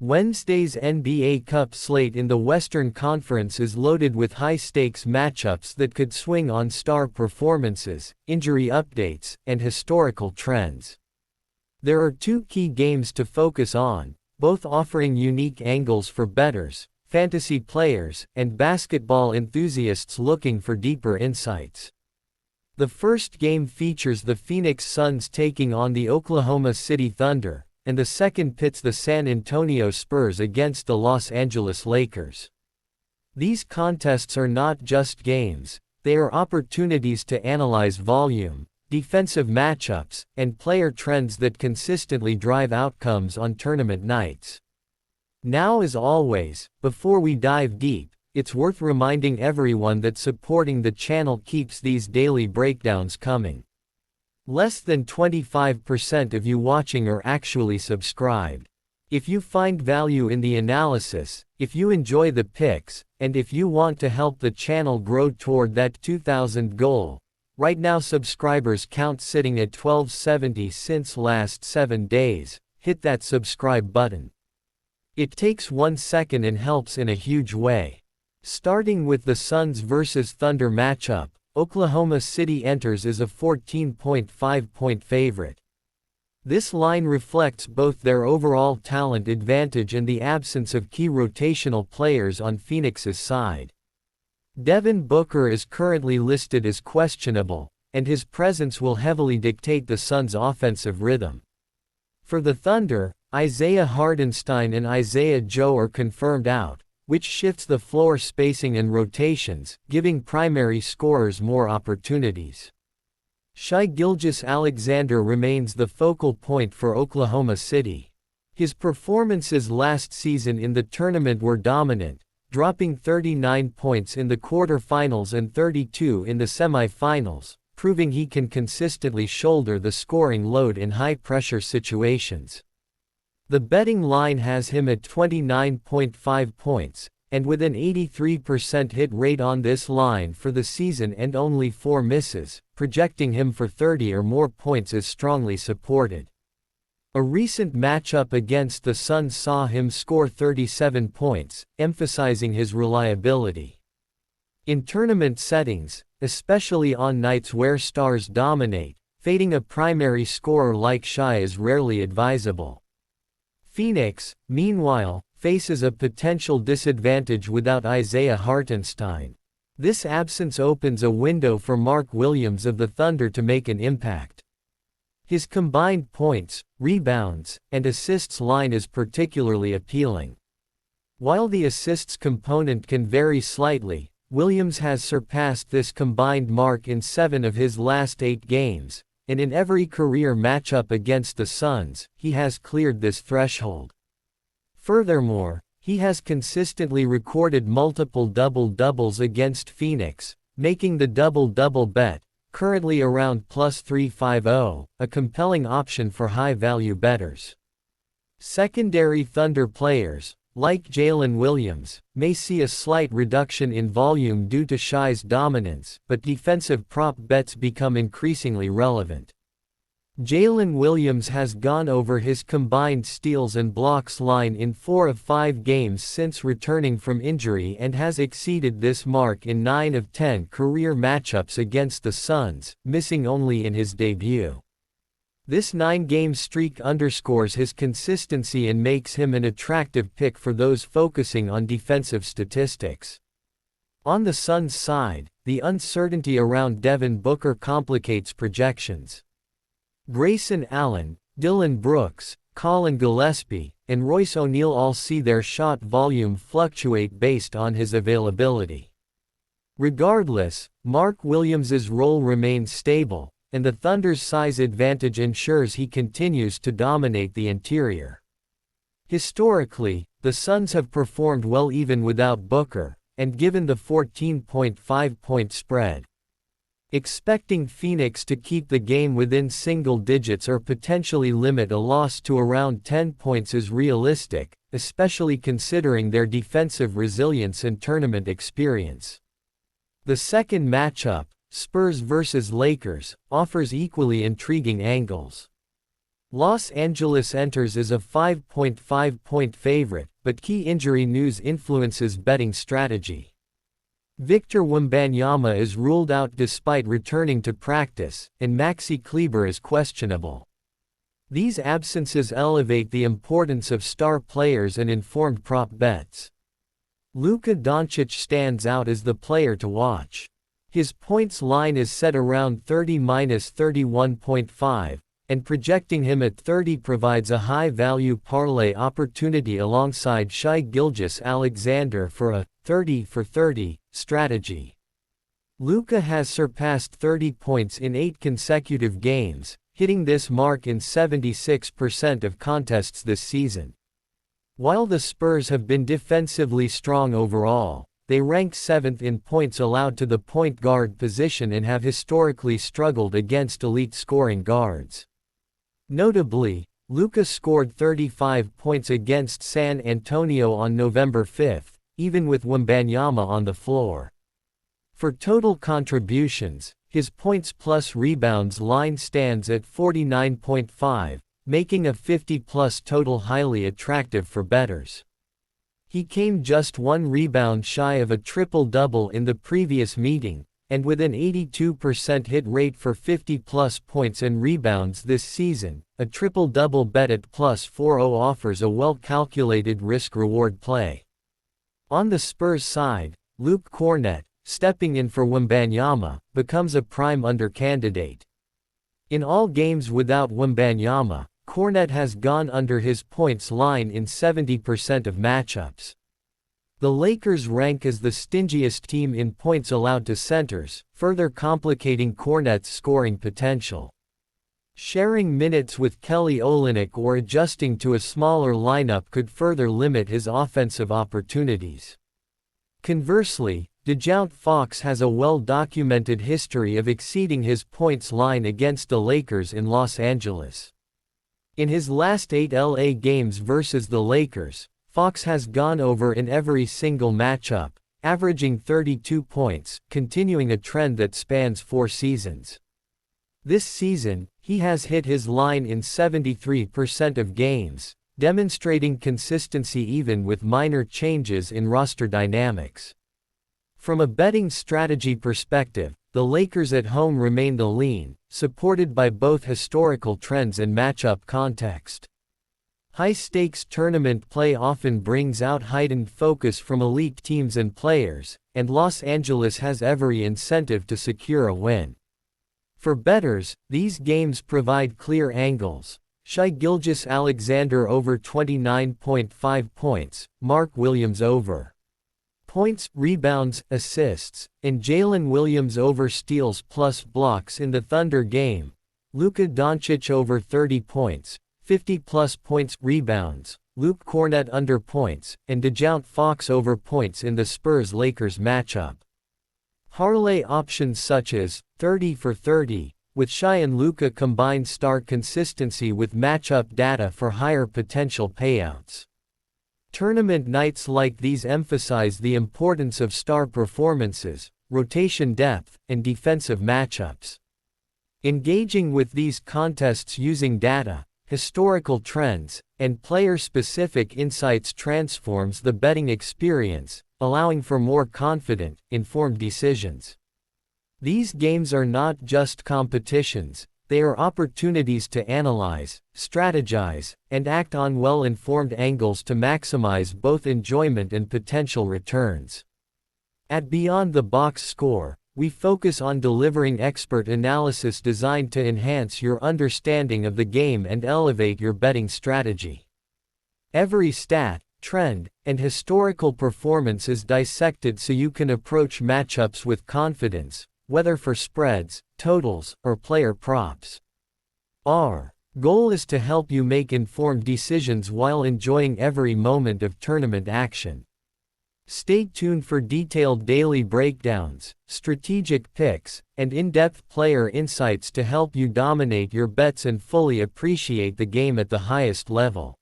Wednesday's NBA Cup slate in the Western Conference is loaded with high-stakes matchups that could swing on star performances, injury updates, and historical trends. There are two key games to focus on, both offering unique angles for bettors, fantasy players, and basketball enthusiasts looking for deeper insights. The first game features the Phoenix Suns taking on the Oklahoma City Thunder, and the second pits the San Antonio Spurs against the Los Angeles Lakers. These contests are not just games, they are opportunities to analyze volume, defensive matchups, and player trends that consistently drive outcomes on tournament nights. Now as always, before we dive deep, it's worth reminding everyone that supporting the channel keeps these daily breakdowns coming. Less than 25% of you watching are actually subscribed. If you find value in the analysis, if you enjoy the picks, and if you want to help the channel grow toward that 2,000 goal, right now subscribers count sitting at 1270 since last 7 days, hit that subscribe button. It takes 1 second and helps in a huge way. Starting with the Suns vs Thunder matchup, Oklahoma City enters as a 14.5-point favorite. This line reflects both their overall talent advantage and the absence of key rotational players on Phoenix's side. Devin Booker is currently listed as questionable, and his presence will heavily dictate the Suns' offensive rhythm. For the Thunder, Isaiah Hartenstein and Isaiah Joe are confirmed out, which shifts the floor spacing and rotations, giving primary scorers more opportunities. Shai Gilgeous-Alexander remains the focal point for Oklahoma City. His performances last season in the tournament were dominant, dropping 39 points in the quarterfinals and 32 in the semifinals, proving he can consistently shoulder the scoring load in high-pressure situations. The betting line has him at 29.5 points, and with an 83% hit rate on this line for the season and only 4 misses, projecting him for 30 or more points is strongly supported. A recent matchup against the Suns saw him score 37 points, emphasizing his reliability. In tournament settings, especially on nights where stars dominate, fading a primary scorer like Shai is rarely advisable. Phoenix, meanwhile, faces a potential disadvantage without Isaiah Hartenstein. This absence opens a window for Mark Williams of the Thunder to make an impact. His combined points, rebounds, and assists line is particularly appealing. While the assists component can vary slightly, Williams has surpassed this combined mark in 7 of his last 8 games. And in every career matchup against the Suns, he has cleared this threshold. Furthermore, he has consistently recorded multiple double-doubles against Phoenix, making the double-double bet, currently around +350, a compelling option for high-value bettors. Secondary Thunder players, like Jalen Williams, may see a slight reduction in volume due to Shai's dominance, but defensive prop bets become increasingly relevant. Jalen Williams has gone over his combined steals and blocks line in 4 of 5 games since returning from injury and has exceeded this mark in 9 of 10 career matchups against the Suns, missing only in his debut. This 9-game streak underscores his consistency and makes him an attractive pick for those focusing on defensive statistics. On the Suns' side, the uncertainty around Devin Booker complicates projections. Grayson Allen, Dillon Brooks, Colin Gillespie, and Royce O'Neal all see their shot volume fluctuate based on his availability. Regardless, Mark Williams's role remains stable, and the Thunder's size advantage ensures he continues to dominate the interior. Historically, the Suns have performed well even without Booker, and given the 14.5-point spread. Expecting Phoenix to keep the game within single digits or potentially limit a loss to around 10 points is realistic, especially considering their defensive resilience and tournament experience. The second matchup, Spurs vs Lakers, offers equally intriguing angles. Los Angeles enters as a 5.5-point favorite, but key injury news influences betting strategy. Victor Wembanyama is ruled out despite returning to practice, and Maxi Kleber is questionable. These absences elevate the importance of star players and informed prop bets. Luka Doncic stands out as the player to watch. His points line is set around 30-31.5, and projecting him at 30 provides a high-value parlay opportunity alongside Shai Gilgeous-Alexander for a 30 for 30 strategy. Luka has surpassed 30 points in 8 consecutive games, hitting this mark in 76% of contests this season. While the Spurs have been defensively strong overall, they rank 7th in points allowed to the point guard position and have historically struggled against elite scoring guards. Notably, Luka scored 35 points against San Antonio on November 5, even with Wembanyama on the floor. For total contributions, his points plus rebounds line stands at 49.5, making a 50-plus total highly attractive for bettors. He came just 1 rebound shy of a triple-double in the previous meeting, and with an 82% hit rate for 50-plus points and rebounds this season, a triple-double bet at plus 4.0 offers a well-calculated risk-reward play. On the Spurs side, Luke Kornet, stepping in for Wembanyama, becomes a prime under candidate. In all games without Wembanyama, Kornet has gone under his points line in 70% of matchups. The Lakers rank as the stingiest team in points allowed to centers, further complicating Kornet's scoring potential. Sharing minutes with Kelly Olynyk or adjusting to a smaller lineup could further limit his offensive opportunities. Conversely, DeJounte Fox has a well-documented history of exceeding his points line against the Lakers in Los Angeles. In his last 8 LA games versus the Lakers, Fox has gone over in every single matchup, averaging 32 points, continuing a trend that spans 4 seasons. This season, he has hit his line in 73% of games, demonstrating consistency even with minor changes in roster dynamics. From a betting strategy perspective, the Lakers at home remain the lean, supported by both historical trends and matchup context. High-stakes tournament play often brings out heightened focus from elite teams and players, and Los Angeles has every incentive to secure a win. For bettors, these games provide clear angles. Shai Gilgeous-Alexander over 29.5 points, Mark Williams over points, rebounds, assists, and Jalen Williams over steals plus blocks in the Thunder game. Luka Doncic over 30 points, 50-plus points, rebounds, Luke Kornet under points, and DeJounte Fox over points in the Spurs-Lakers matchup. Parlay options such as 30 for 30, with Shai and Luka combine star consistency with matchup data for higher potential payouts. Tournament nights like these emphasize the importance of star performances, rotation depth, and defensive matchups. Engaging with these contests using data, historical trends, and player-specific insights transforms the betting experience, allowing for more confident, informed decisions. These games are not just competitions, they are opportunities to analyze, strategize, and act on well-informed angles to maximize both enjoyment and potential returns. At Beyond the Box Score, we focus on delivering expert analysis designed to enhance your understanding of the game and elevate your betting strategy. Every stat, trend, and historical performance is dissected so you can approach matchups with confidence, whether for spreads, totals, or player props. Our goal is to help you make informed decisions while enjoying every moment of tournament action. Stay tuned for detailed daily breakdowns, strategic picks, and in-depth player insights to help you dominate your bets and fully appreciate the game at the highest level.